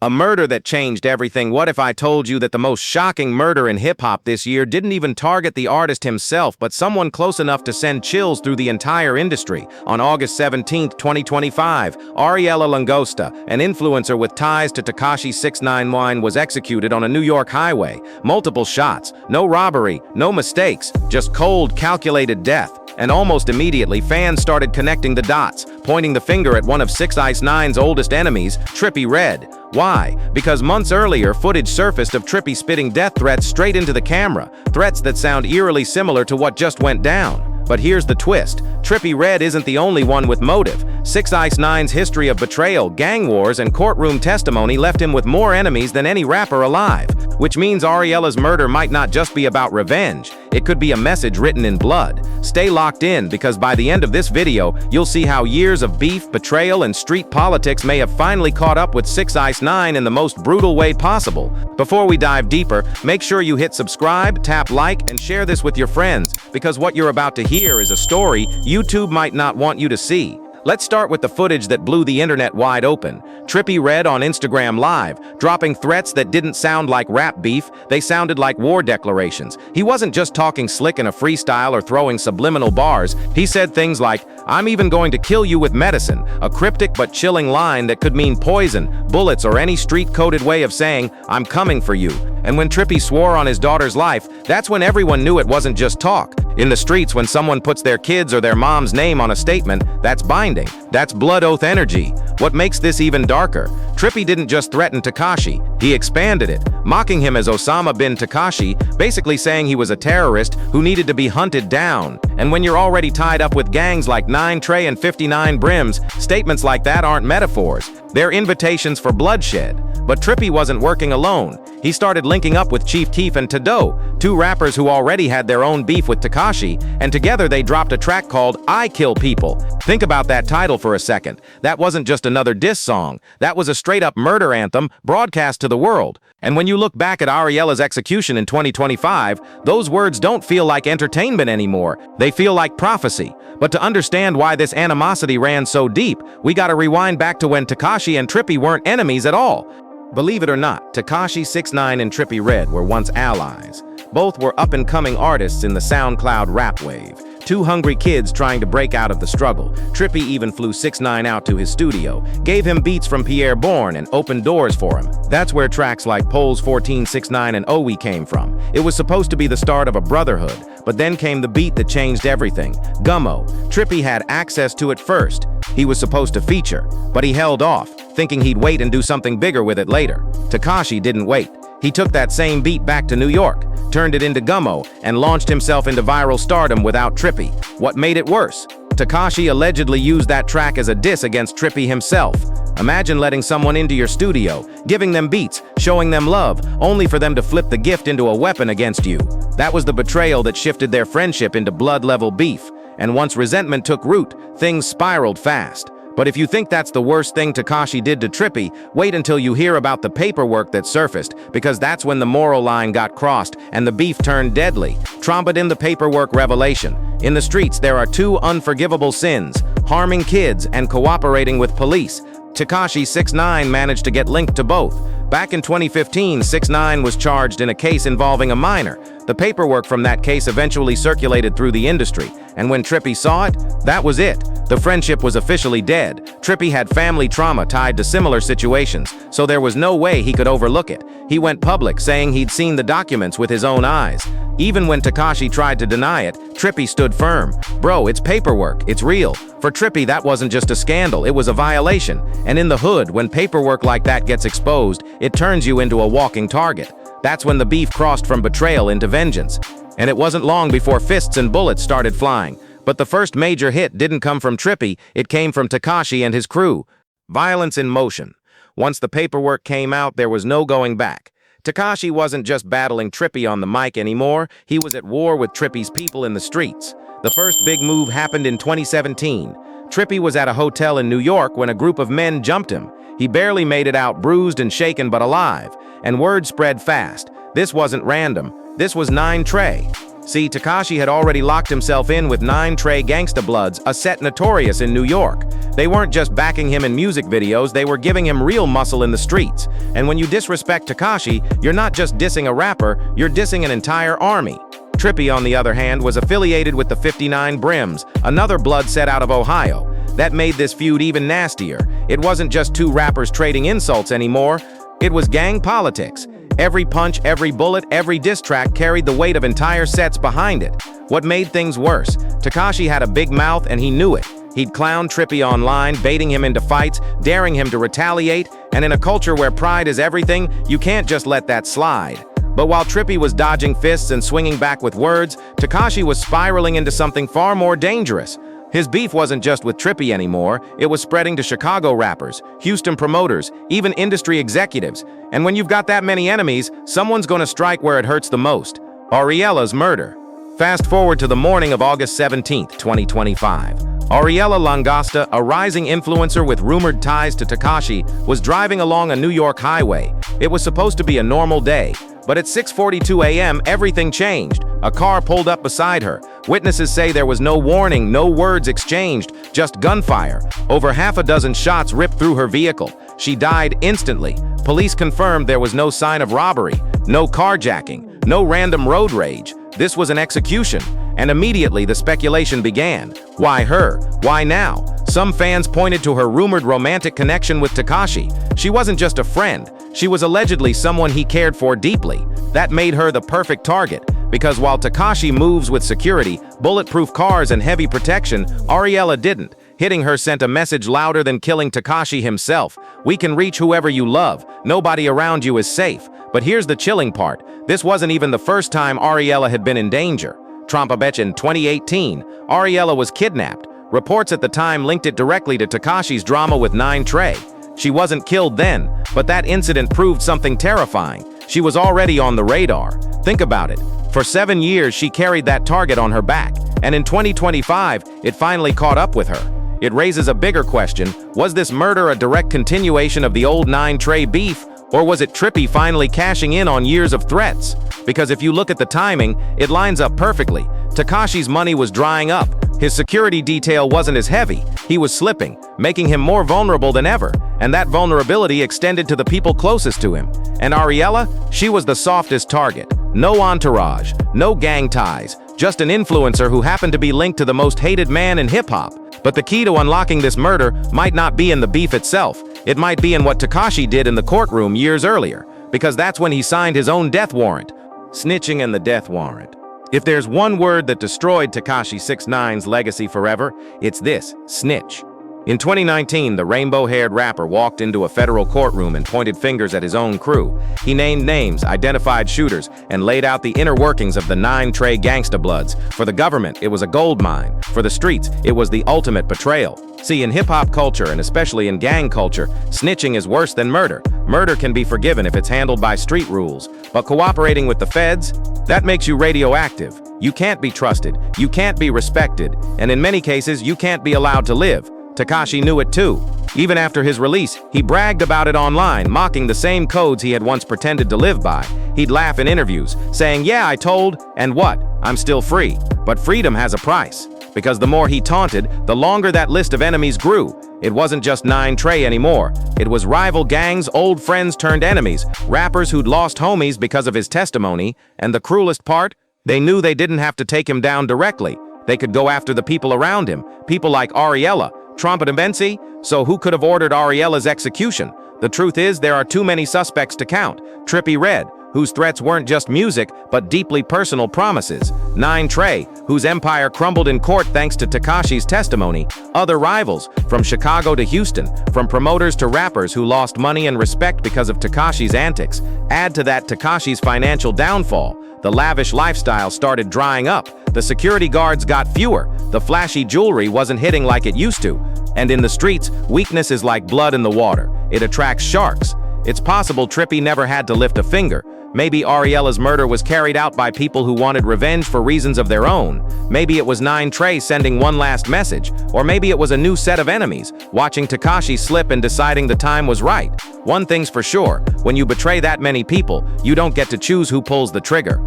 A murder that changed everything. What if I told you that the most shocking murder in hip-hop this year didn't even target the artist himself, but someone close enough to send chills through the entire industry? On August 17, 2025, Ariela Langosta, an influencer with ties to Tekashi 6ix9ine's, was executed on a New York highway. Multiple shots, no robbery, no mistakes, just cold, calculated death. And almost immediately, fans started connecting the dots, pointing the finger at one of 6ix9ine's oldest enemies, Trippie Redd. Why? Because months earlier, footage surfaced of Trippie spitting death threats straight into the camera, threats that sound eerily similar to what just went down. But here's the twist. Trippie Redd isn't the only one with motive. 6ix9ine's history of betrayal, gang wars, and courtroom testimony left him with more enemies than any rapper alive. Which means Ariela's murder might not just be about revenge. It could be a message written in blood. Stay locked in, because by the end of this video, you'll see how years of beef, betrayal, and street politics may have finally caught up with 6ix9ine in the most brutal way possible. Before we dive deeper, make sure you hit subscribe, tap like, and share this with your friends, because what you're about to hear is a story YouTube might not want you to see. Let's start with the footage that blew the internet wide open. Trippie Redd on Instagram Live, dropping threats that didn't sound like rap beef, they sounded like war declarations. He wasn't just talking slick in a freestyle or throwing subliminal bars. He said things like, "I'm even going to kill you with medicine," a cryptic but chilling line that could mean poison, bullets, or any street-coded way of saying, "I'm coming for you." And when Trippie swore on his daughter's life, that's when everyone knew it wasn't just talk. In the streets, when someone puts their kids or their mom's name on a statement, that's binding. That's blood oath energy. What makes this even darker? Trippie didn't just threaten Tekashi, he expanded it, mocking him as Osama bin Tekashi, basically saying he was a terrorist who needed to be hunted down. And when you're already tied up with gangs like 9 Trey and 59 Brims, statements like that aren't metaphors. They're invitations for bloodshed. But Trippie wasn't working alone. He started linking up with Chief Keef and Tado, two rappers who already had their own beef with Tekashi, and together they dropped a track called I Kill People. Think about that title for a second. That wasn't just another diss song. That was a straight-up murder anthem broadcast to the world. And when you look back at Ariela's execution in 2025, those words don't feel like entertainment anymore. They feel like prophecy. But to understand why this animosity ran so deep, we gotta rewind back to when Tekashi and Trippie weren't enemies at all. Believe it or not, Tekashi 6ix9ine and Trippie Redd were once allies. Both were up-and-coming artists in the SoundCloud rap wave. Two hungry kids trying to break out of the struggle. Trippie even flew 6ix9ine out to his studio, gave him beats from Pierre Bourne, and opened doors for him. That's where tracks like Poles 14, 6ix9ine, and OE came from. It was supposed to be the start of a brotherhood, but then came the beat that changed everything. Gummo. Trippie had access to it first. He was supposed to feature, but he held off, thinking he'd wait and do something bigger with it later. Tekashi didn't wait. He took that same beat back to New York, turned it into Gummo, and launched himself into viral stardom without Trippie. What made it worse? Tekashi allegedly used that track as a diss against Trippie himself. Imagine letting someone into your studio, giving them beats, showing them love, only for them to flip the gift into a weapon against you. That was the betrayal that shifted their friendship into blood-level beef. And once resentment took root, things spiraled fast. But if you think that's the worst thing Tekashi did to Trippie, wait until you hear about the paperwork that surfaced, because that's when the moral line got crossed and the beef turned deadly. Trumpet in the paperwork revelation. In the streets, there are two unforgivable sins: harming kids and cooperating with police. Tekashi 6ix9ine managed to get linked to both. Back in 2015, 6ix9ine was charged in a case involving a minor. The paperwork from that case eventually circulated through the industry, and when Trippie saw it, that was it. The friendship was officially dead. Trippie had family trauma tied to similar situations, so there was no way he could overlook it. He went public, saying he'd seen the documents with his own eyes. Even when Tekashi tried to deny it, Trippie stood firm. "Bro, it's paperwork, it's real." For Trippie, that wasn't just a scandal, it was a violation. And in the hood, when paperwork like that gets exposed, it turns you into a walking target. That's when the beef crossed from betrayal into vengeance. And it wasn't long before fists and bullets started flying. But the first major hit didn't come from Trippie, it came from Tekashi and his crew. Violence in motion. Once the paperwork came out, there was no going back. Tekashi wasn't just battling Trippie on the mic anymore, he was at war with Trippie's people in the streets. The first big move happened in 2017. Trippie was at a hotel in New York when a group of men jumped him. He barely made it out, bruised and shaken but alive. And word spread fast. This wasn't random. This was 9 Trey. See, Tekashi had already locked himself in with 9 Trey Gangsta Bloods, a set notorious in New York. They weren't just backing him in music videos, they were giving him real muscle in the streets. And when you disrespect Tekashi, you're not just dissing a rapper, you're dissing an entire army. Trippie, on the other hand, was affiliated with the 59 Brims, another blood set out of Ohio. That made this feud even nastier. It wasn't just two rappers trading insults anymore, it was gang politics. Every punch, every bullet, every diss track carried the weight of entire sets behind it. What made things worse? Tekashi had a big mouth and he knew it. He'd clown Trippie online, baiting him into fights, daring him to retaliate, and in a culture where pride is everything, you can't just let that slide. But while Trippie was dodging fists and swinging back with words, Tekashi was spiraling into something far more dangerous. His beef wasn't just with Trippie anymore, it was spreading to Chicago rappers, Houston promoters, even industry executives. And when you've got that many enemies, someone's gonna strike where it hurts the most. Ariela's murder. Fast forward to the morning of August 17, 2025. Ariela Langosta, a rising influencer with rumored ties to Tekashi, was driving along a New York highway. It was supposed to be a normal day, but at 6:42 a.m., everything changed. A car pulled up beside her. Witnesses say there was no warning, no words exchanged, just gunfire. Over half a dozen shots ripped through her vehicle. She died instantly. Police confirmed there was no sign of robbery, no carjacking, no random road rage. This was an execution. And immediately the speculation began. Why her? Why now? Some fans pointed to her rumored romantic connection with Tekashi. She wasn't just a friend. She was allegedly someone he cared for deeply. That made her the perfect target, because while Tekashi moves with security, bulletproof cars and heavy protection, Ariela didn't. Hitting her sent a message louder than killing Tekashi himself. We can reach whoever you love. Nobody around you is safe. But here's the chilling part. This wasn't even the first time Ariela had been in danger. In 2018, Ariela was kidnapped. Reports at the time linked it directly to Tekashi's drama with 9 Trey. She wasn't killed then, but that incident proved something terrifying. She was already on the radar. Think about it. For 7 years, she carried that target on her back, and in 2025, it finally caught up with her. It raises a bigger question. Was this murder a direct continuation of the old 9 Trey beef, or was it Trippie finally cashing in on years of threats? Because if you look at the timing, it lines up perfectly. Tekashi's money was drying up. His security detail wasn't as heavy. He was slipping, making him more vulnerable than ever. And that vulnerability extended to the people closest to him. And Ariela? She was the softest target. No entourage, no gang ties, just an influencer who happened to be linked to the most hated man in hip-hop. But the key to unlocking this murder might not be in the beef itself. It might be in what Tekashi did in the courtroom years earlier, because that's when he signed his own death warrant. Snitching and the death warrant. If there's one word that destroyed Tekashi 6ix9ine's legacy forever, it's this: snitch. In 2019, the rainbow-haired rapper walked into a federal courtroom and pointed fingers at his own crew. He named names, identified shooters, and laid out the inner workings of the 9 Trey Gangsta Bloods. For the government, it was a gold mine. For the streets, it was the ultimate betrayal. See, in hip-hop culture, and especially in gang culture, snitching is worse than murder. Murder can be forgiven if it's handled by street rules, but cooperating with the feds? That makes you radioactive. You can't be trusted, you can't be respected, and in many cases, you can't be allowed to live. Tekashi knew it too. Even after his release, he bragged about it online, mocking the same codes he had once pretended to live by. He'd laugh in interviews, saying, "Yeah, I told, and what? I'm still free." But freedom has a price. Because the more he taunted, the longer that list of enemies grew. It wasn't just 9 Trey anymore. It was rival gangs, old friends turned enemies, rappers who'd lost homies because of his testimony, and the cruelest part? They knew they didn't have to take him down directly. They could go after the people around him, people like Ariela, Trumpet and Bensi. So who could have ordered Ariela's execution? The truth is, there are too many suspects to count. Trippie Redd, whose threats weren't just music, but deeply personal promises. 9 Trey, whose empire crumbled in court thanks to Tekashi's testimony. Other rivals, from Chicago to Houston, from promoters to rappers who lost money and respect because of Tekashi's antics. Add to that Tekashi's financial downfall. The lavish lifestyle started drying up. The security guards got fewer. The flashy jewelry wasn't hitting like it used to. And in the streets, weakness is like blood in the water. It attracts sharks. It's possible Trippie never had to lift a finger. Maybe Ariela's murder was carried out by people who wanted revenge for reasons of their own. Maybe it was 6ix9ine sending one last message. Or maybe it was a new set of enemies, watching Tekashi slip and deciding the time was right. One thing's for sure, when you betray that many people, you don't get to choose who pulls the trigger.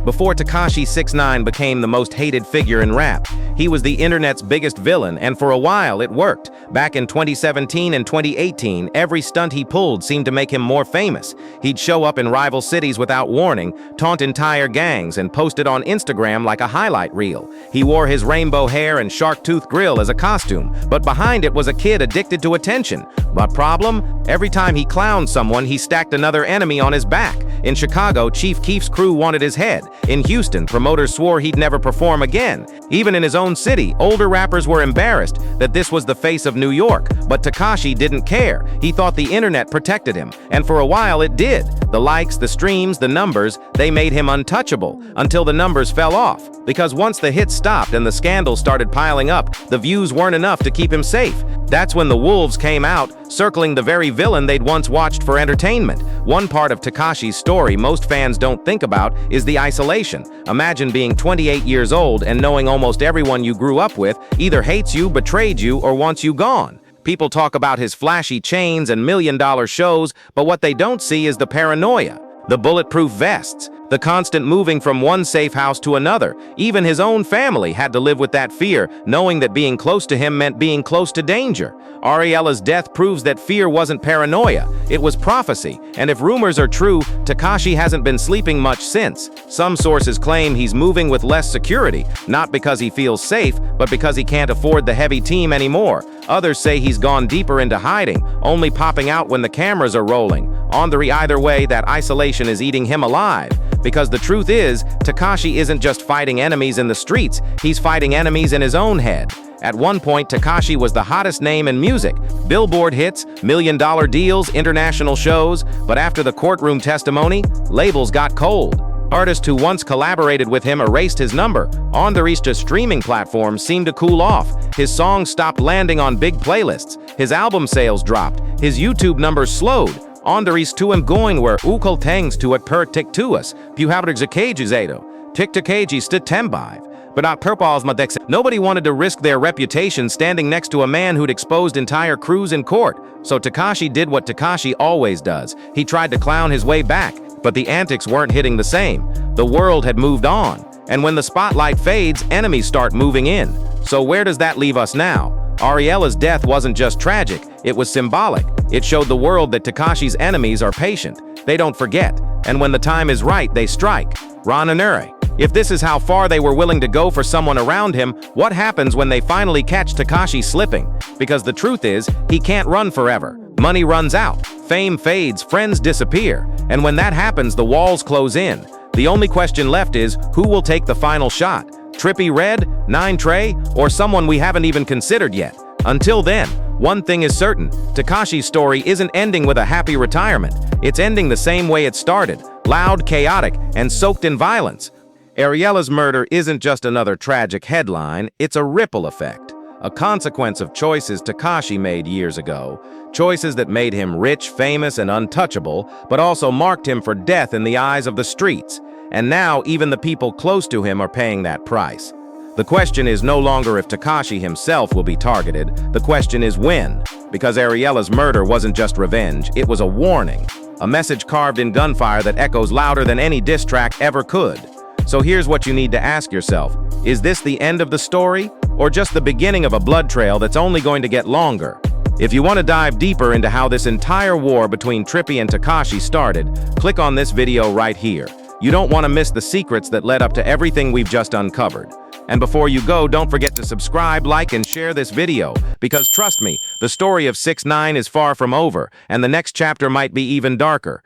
Before Tekashi 6ix9ine became the most hated figure in rap, he was the internet's biggest villain, and for a while it worked. Back in 2017 and 2018, every stunt he pulled seemed to make him more famous. He'd show up in rival cities without warning, taunt entire gangs, and post it on Instagram like a highlight reel. He wore his rainbow hair and shark-tooth grill as a costume, but behind it was a kid addicted to attention. But problem? Every time he clowned someone, he stacked another enemy on his back. In Chicago, Chief Keef's crew wanted his head. In Houston, promoters swore he'd never perform again. Even in his own city, older rappers were embarrassed that this was the face of New York. But Tekashi didn't care. He thought the internet protected him. And for a while it did. The likes, the streams, the numbers, they made him untouchable. Until the numbers fell off. Because once the hits stopped and the scandals started piling up, the views weren't enough to keep him safe. That's when the wolves came out, circling the very villain they'd once watched for entertainment. One part of Tekashi's story most fans don't think about is the isolation. Imagine being 28 years old and knowing almost everyone you grew up with either hates you, betrayed you, or wants you gone. People talk about his flashy chains and million-dollar shows, but what they don't see is the paranoia, the bulletproof vests, the constant moving from one safe house to another. Even his own family had to live with that fear, knowing that being close to him meant being close to danger. Ariela's death proves that fear wasn't paranoia, it was prophecy. And if rumors are true, Tekashi hasn't been sleeping much since. Some sources claim he's moving with less security, not because he feels safe, but because he can't afford the heavy team anymore. Others say he's gone deeper into hiding, only popping out when the cameras are rolling. Either way, that isolation is eating him alive. Because the truth is, Tekashi isn't just fighting enemies in the streets, he's fighting enemies in his own head. At one point, Tekashi was the hottest name in music. Billboard hits, million-dollar deals, international shows. But after the courtroom testimony, labels got cold. Artists who once collaborated with him erased his number. On the reach to streaming platforms seemed to cool off. His songs stopped landing on big playlists. His album sales dropped. His YouTube numbers slowed. Onderis to him going where ukol tangs to it per tiktuas, puhabrig zakajizado, tiktakajis to tembive. But not purpals madex. Nobody wanted to risk their reputation standing next to a man who'd exposed entire crews in court. So Tekashi did what Tekashi always does. He tried to clown his way back, but the antics weren't hitting the same. The world had moved on. And when the spotlight fades, enemies start moving in. So where does that leave us now? Ariela's death wasn't just tragic, it was symbolic. It showed the world that Tekashi's enemies are patient. They don't forget. And when the time is right, they strike. Rananure. If this is how far they were willing to go for someone around him, what happens when they finally catch Tekashi slipping? Because the truth is, he can't run forever. Money runs out, fame fades, friends disappear. And when that happens, the walls close in. The only question left is, who will take the final shot? Trippie Redd, 6ix9ine, or someone we haven't even considered yet? Until then, one thing is certain, Tekashi's story isn't ending with a happy retirement. It's ending the same way it started, loud, chaotic, and soaked in violence. Ariela's murder isn't just another tragic headline, it's a ripple effect, a consequence of choices Tekashi made years ago, choices that made him rich, famous, and untouchable, but also marked him for death in the eyes of the streets. And now even the people close to him are paying that price. The question is no longer if Tekashi himself will be targeted, the question is when. Because Ariela's murder wasn't just revenge, it was a warning. A message carved in gunfire that echoes louder than any diss track ever could. So here's what you need to ask yourself. Is this the end of the story? Or just the beginning of a blood trail that's only going to get longer? If you want to dive deeper into how this entire war between Trippie and Tekashi started, click on this video right here. You don't want to miss the secrets that led up to everything we've just uncovered. And before you go, don't forget to subscribe, like, and share this video, because trust me, the story of 6ix9ine is far from over, and the next chapter might be even darker.